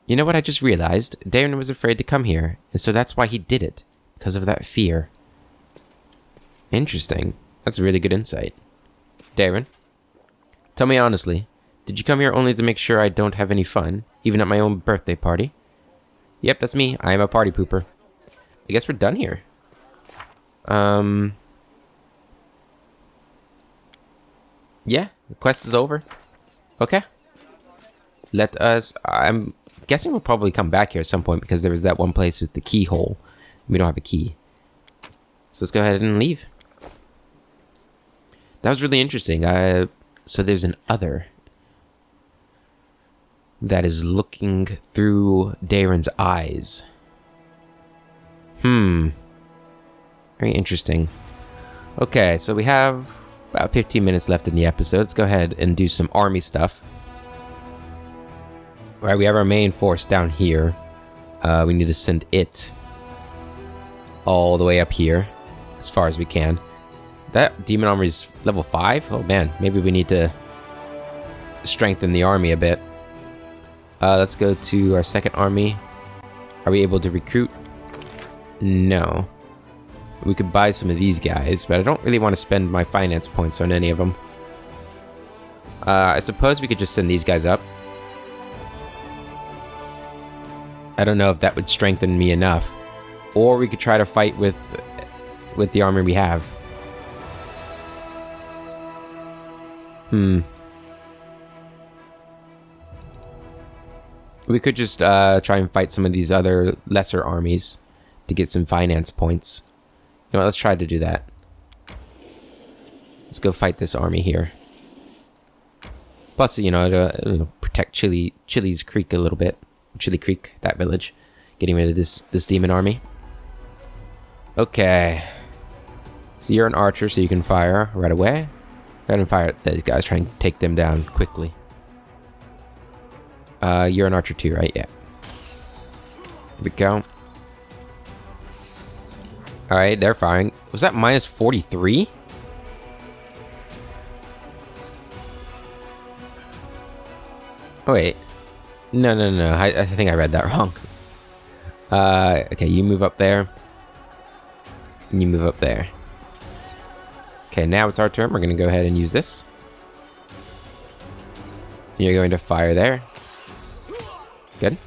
You know what I just realized? Darren was afraid to come here, and so that's why he did it. Because of that fear. Interesting. That's a really good insight. Darren, tell me honestly, Did you come here only to make sure I don't have any fun, even at my own birthday party? Yep, that's me. I am a party pooper. I guess we're done here. Yeah, the quest is over. Okay. Let us... I'm guessing we'll probably come back here at some point because there was that one place with the keyhole. We don't have a key. So let's go ahead and leave. That was really interesting. So there's an other that is looking through Darren's eyes. Very interesting. Okay, so we have about 15 minutes left in the episode. Let's go ahead and do some army stuff. All right, we have our main force down here. We need to send it all the way up here as far as we can. That demon army is level 5? Oh man, maybe we need to strengthen the army a bit. Let's go to our second army. Are we able to recruit? No. We could buy some of these guys, but I don't really want to spend my finance points on any of them. I suppose we could just send these guys up. I don't know if that would strengthen me enough. Or we could try to fight with the army we have. We could just try and fight some of these other lesser armies to get some finance points. You know what, let's try to do that. Let's go fight this army here. Plus, you know, to protect Chili's Creek a little bit. Chili Creek, that village. Getting rid of this demon army. Okay. So you're an archer, so you can fire right away. Go ahead and fire at these guys, try and take them down quickly. You're an archer too, right? Yeah. Here we go. Alright, they're firing. Was that minus 43? Oh, wait. No. I think I read that wrong. Okay, you move up there. And you move up there. Okay, now it's our turn. We're going to go ahead and use this. You're going to fire there. Good.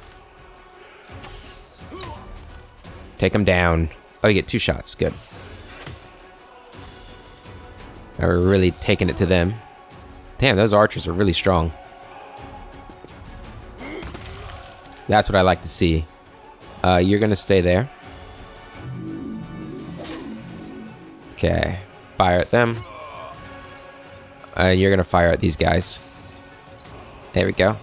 Take them down. Oh, you get 2 shots. Good. We're really taking it to them. Damn, those archers are really strong. That's what I like to see. You're going to stay there. Okay. Fire at them. You're going to fire at these guys. There we go.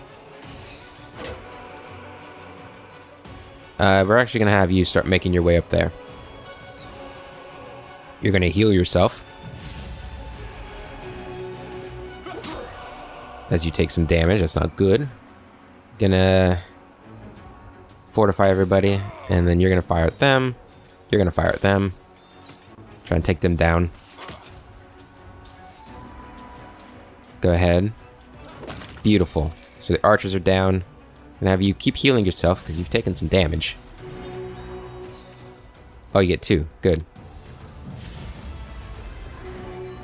We're actually going to have you start making your way up there. You're going to heal yourself as you take some damage. That's not good. Gonna fortify everybody, and then you're gonna fire at them. You're gonna fire at them. Try and take them down. Go ahead. Beautiful. So the archers are down. Gonna have you keep healing yourself because you've taken some damage. Oh, you get 2. Good.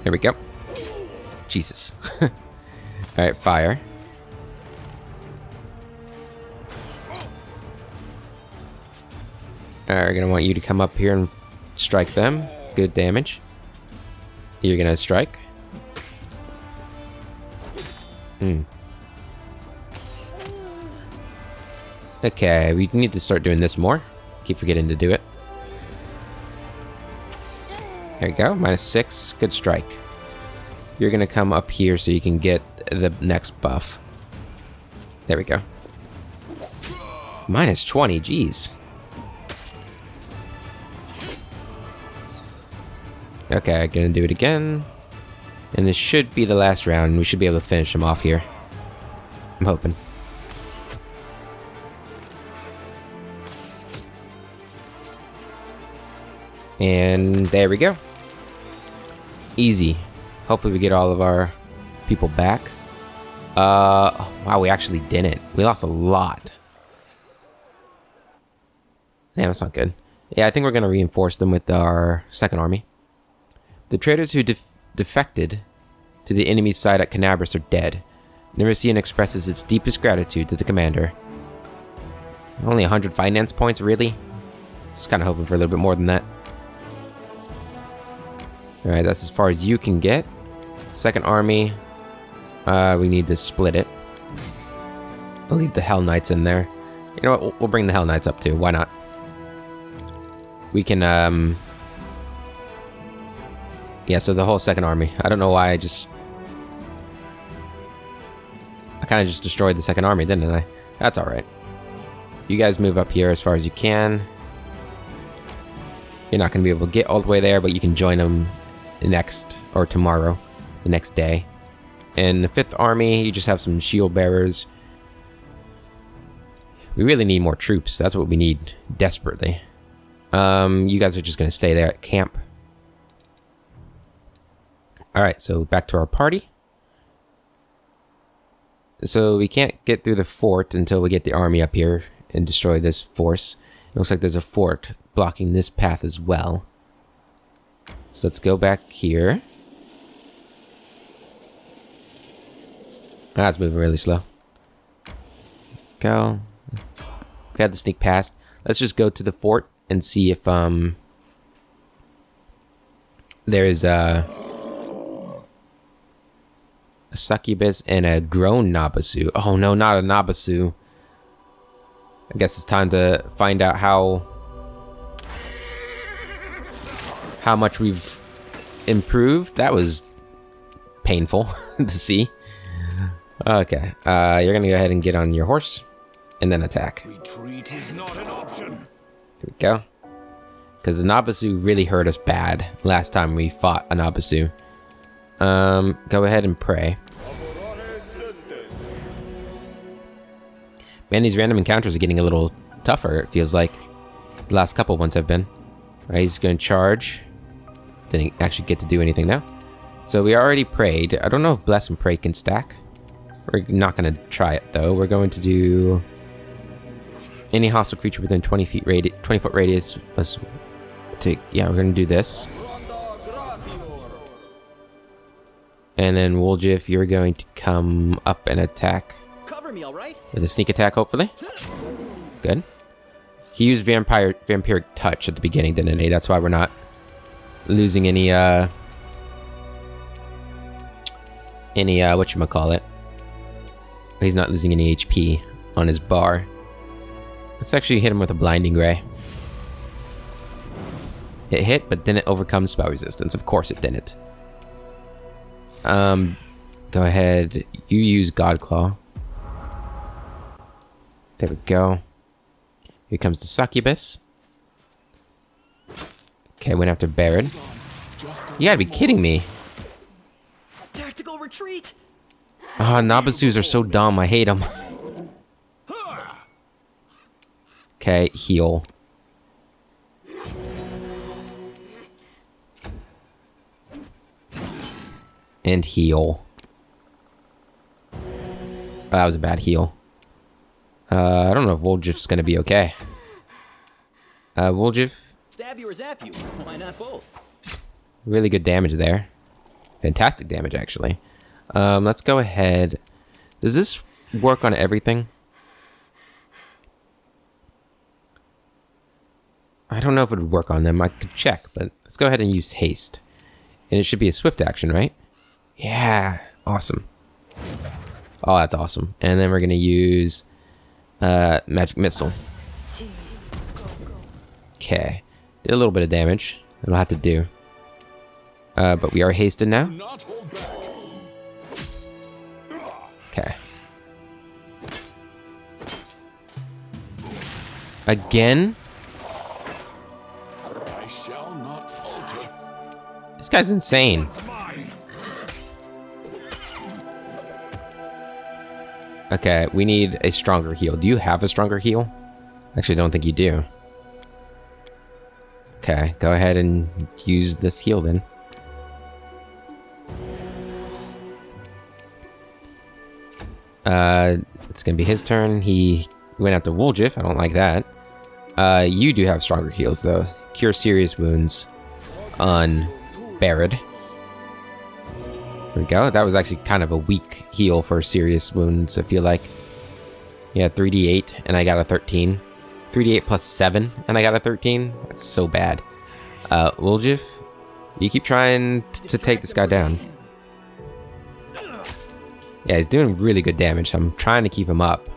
There we go. Jesus. Alright, fire. Alright, we're gonna want you to come up here and strike them. Good damage. You're gonna strike. Okay, we need to start doing this more. Keep forgetting to do it. There we go, minus 6. Good strike. You're gonna come up here so you can get the next buff. There we go. Minus 20, jeez. Okay, I'm gonna do it again. And this should be the last round, and we should be able to finish him off here. I'm hoping. And there we go. Easy. Hopefully we get all of our people back. Wow, we actually didn't. We lost a lot. Damn, that's not good. Yeah, I think we're going to reinforce them with our second army. The traitors who defected to the enemy's side at Canabras are dead. Neresian expresses its deepest gratitude to the commander. Only 100 finance points, really? Just kind of hoping for a little bit more than that. Alright, that's as far as you can get. Second army. We need to split it. I'll leave the Hell Knights in there. You know what? We'll bring the Hell Knights up too. Why not? We can, yeah, so the whole second army. I don't know why I kind of just destroyed the second army, didn't I? That's alright. You guys move up here as far as you can. You're not going to be able to get all the way there, but you can join them next, or tomorrow, the next day. And the 5th army, you just have some shield bearers. We really need more troops. That's what we need desperately. You guys are just going to stay there at camp. Alright, so back to our party. So we can't get through the fort until we get the army up here and destroy this force. It looks like there's a fort blocking this path as well. So let's go back here. That's moving really slow. Go. We had to sneak past. Let's just go to the fort and see if there's a succubus and a grown Nabasu. Oh no, not a Nabasu. I guess it's time to find out how much we've improved. That was painful to see. Okay, you're gonna go ahead and get on your horse and then attack. Retreat is not an option. Here we go. Because the Nabasu really hurt us bad last time we fought a Nabasu. Go ahead and pray. Man, these random encounters are getting a little tougher, it feels like. The last couple ones have been. Alright, he's going to charge. Didn't actually get to do anything now. So we already prayed. I don't know if Bless and Pray can stack. We're not going to try it, though. We're going to do any hostile creature within 20 foot radius. Let's take, yeah, we're going to do this. And then Woljif, you're going to come up and attack. Cover me, all right? With a sneak attack, hopefully. Good. He used vampiric touch at the beginning, didn't he? That's why we're not losing any whatchamacallit. He's not losing any HP on his bar. Let's actually hit him with a blinding ray. It hit, but didn't overcome spell resistance. Of course it didn't. Go ahead. You use Godclaw. There we go. Here comes the succubus. Okay, went after Baron. You gotta be kidding me. Tactical retreat. Ah, Nabasus are so dumb. I hate them. Okay, heal. And heal. Oh, that was a bad heal. I don't know if Woljif's gonna be okay. Woljif. Stab you or zap you? Why not both? Really good damage there. Fantastic damage, actually. Let's go ahead. Does this work on everything? I don't know if it would work on them. I could check, but let's go ahead and use haste. And it should be a swift action, right? Yeah, awesome. Oh, that's awesome. And then we're gonna use magic missile. Okay, did a little bit of damage. It'll have to do. But we are hasted now. Okay. Again? I shall not falter. This guy's insane. Okay, we need a stronger heal. Do you have a stronger heal? Actually, I don't think you do. Okay, go ahead and use this heal then. It's gonna be his turn. He went after Woljif. I don't like that. You do have stronger heals though. Cure serious wounds on Barad. There we go. That was actually kind of a weak heal for serious wounds, I feel like. Yeah, 3d8, and I got a 13. 3d8 plus 7, and I got a 13. That's so bad. Woljif, you keep trying to take this guy down. Yeah, he's doing really good damage, so I'm trying to keep him up.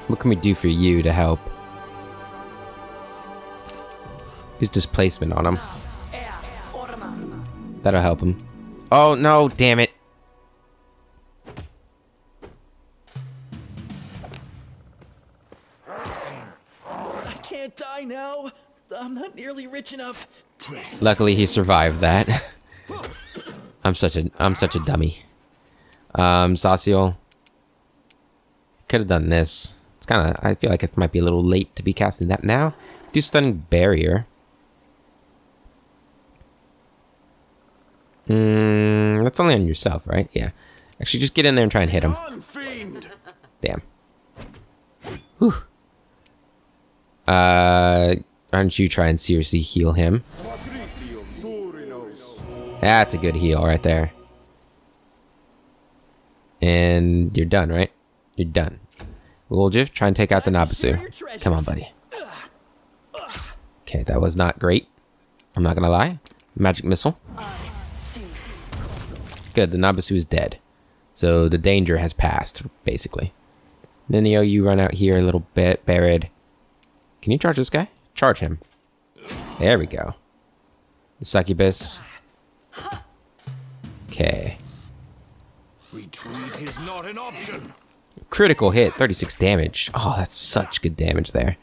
What can we do for you to help? Use displacement on him. That'll help him. Oh, no, damn it. I can't die now. I'm not nearly rich enough. Luckily, he survived that. I'm such a dummy. Saciel. Could have done this. It's kind of, I feel like it might be a little late to be casting that now. Do stunning barrier. That's only on yourself, right? Yeah. Actually, just get in there and try and hit him. Damn. Whew. Why don't you try and seriously heal him? That's a good heal right there. And you're done, right? You're done. Woljif, try and take out the Nabasu. Come on, buddy. Okay, that was not great. I'm not gonna lie. Magic missile. Good, the Nabasu is dead. So the danger has passed, basically. Ninio, you run out here a little bit. Barid. Can you charge this guy? Charge him. There we go. The succubus. Okay. Retreat is not an option. Critical hit, 36 damage. Oh, that's such good damage there.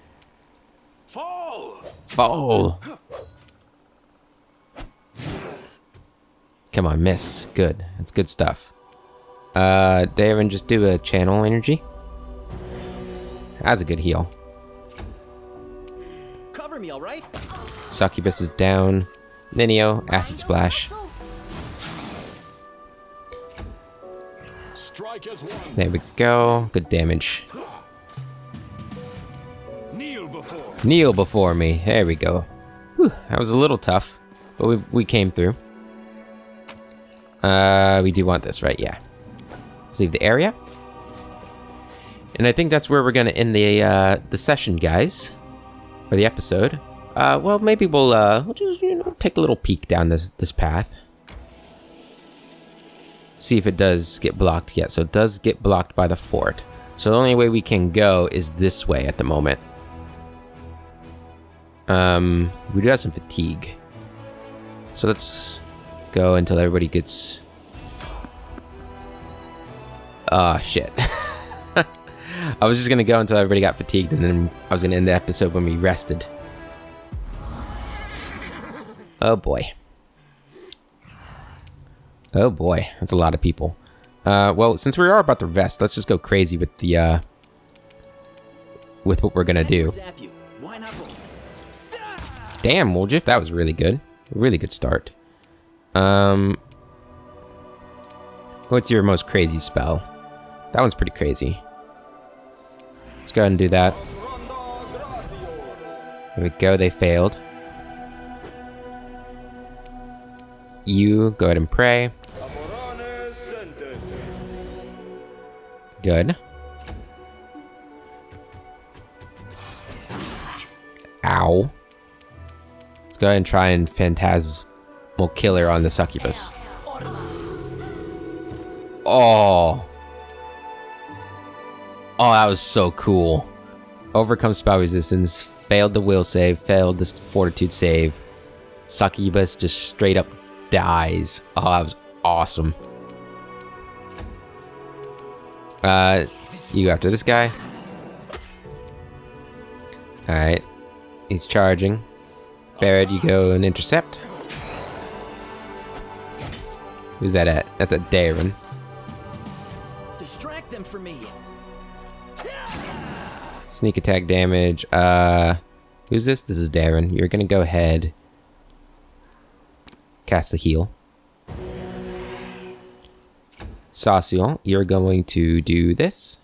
Fall. Fall. Come on, miss. Good. That's good stuff. Darren, just do a channel energy. That's a good heal. Cover me, all right? Succubus is down. Ninio, acid splash. Strike as one. There we go. Good damage. Kneel before. Kneel before me. There we go. Whew, that was a little tough, but we came through. We do want this, right? Yeah. Let's leave the area. And I think that's where we're gonna end the session, guys, or the episode. Well, maybe we'll just take a little peek down this path. See if it does get blocked yet. So it does get blocked by the fort. So the only way we can go is this way at the moment. We do have some fatigue. So let's go until everybody gets... Oh, shit. I was just gonna go until everybody got fatigued, and then I was gonna end the episode when we rested. Oh boy. Oh boy, that's a lot of people. Well, since we are about to rest, let's just go crazy with the with what we're gonna do. Damn, Woljif, that was really good. Really good start. What's your most crazy spell? That one's pretty crazy. Let's go ahead and do that. There we go, they failed. You go ahead and pray. Good. Ow. Let's go ahead and try and Phantasmal Killer on the succubus. Oh. Oh, that was so cool. Overcome spell resistance. Failed the will save. Failed the fortitude save. Succubus just straight up dies. Oh, that was awesome. You go after this guy. Alright. He's charging. Barrett, you go and intercept. Who's that at? That's at Darren. Distract them for me. Sneak attack damage. Who's this? This is Darren. You're gonna go ahead. Cast the heal. Saciel, you're going to do this.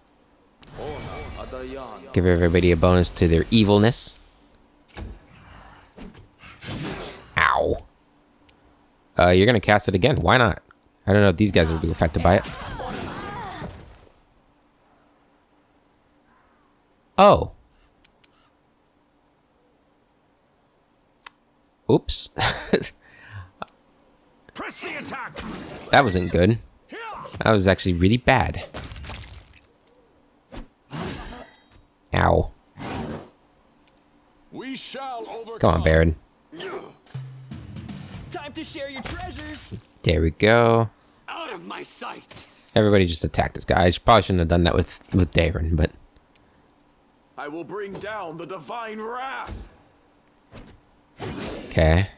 Give everybody a bonus to their evilness. Ow. You're gonna cast it again. Why not? I don't know if these guys will be affected by it. Oh. Oops. Press the attack. That wasn't good. That was actually really bad. Ow. We shall overcome. Come on, Baron. Time to share your treasures. There we go. Out of my sight. Everybody just attacked this guy. I probably shouldn't have done that with Darren, but... I will bring down the divine wrath. Okay.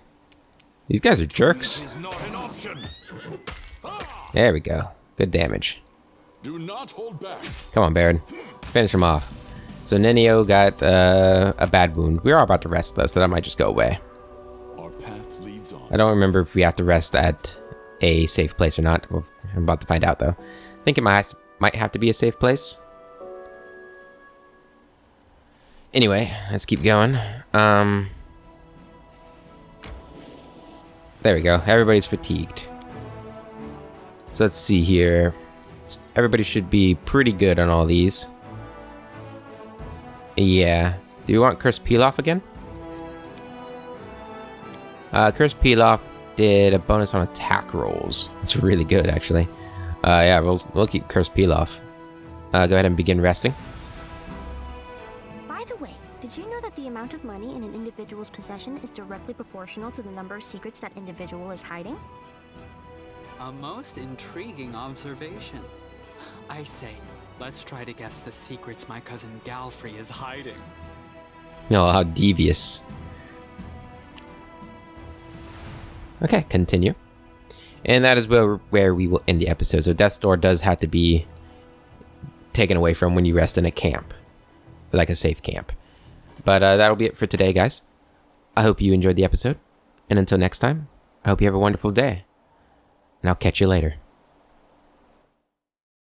These guys are jerks. This is not an option. There we go. Good damage. Do not hold back. Come on, Baron. Finish him off. So Nenio got a bad wound. We are about to rest, though, so that might just go away. Our path leads on. I don't remember if we have to rest at a safe place or not. I'm about to find out, though. I think it might have to be a safe place. Anyway, let's keep going. There we go. Everybody's fatigued. So let's see here. Everybody should be pretty good on all these. Yeah. Do we want Curse Peel Off again? Curse Peel Off did a bonus on attack rolls. It's really good, actually. Yeah, we'll keep Curse Peel Off. Go ahead and begin resting. By the way, did you know that the amount of money in an individual's possession is directly proportional to the number of secrets that individual is hiding? A most intriguing observation. I say, let's try to guess the secrets my cousin Galfrey is hiding. Oh, how devious. Okay, continue. And that is where we will end the episode. So Death's Door does have to be taken away from when you rest in a camp. Like a safe camp. But that'll be it for today, guys. I hope you enjoyed the episode. And until next time, I hope you have a wonderful day. And I'll catch you later.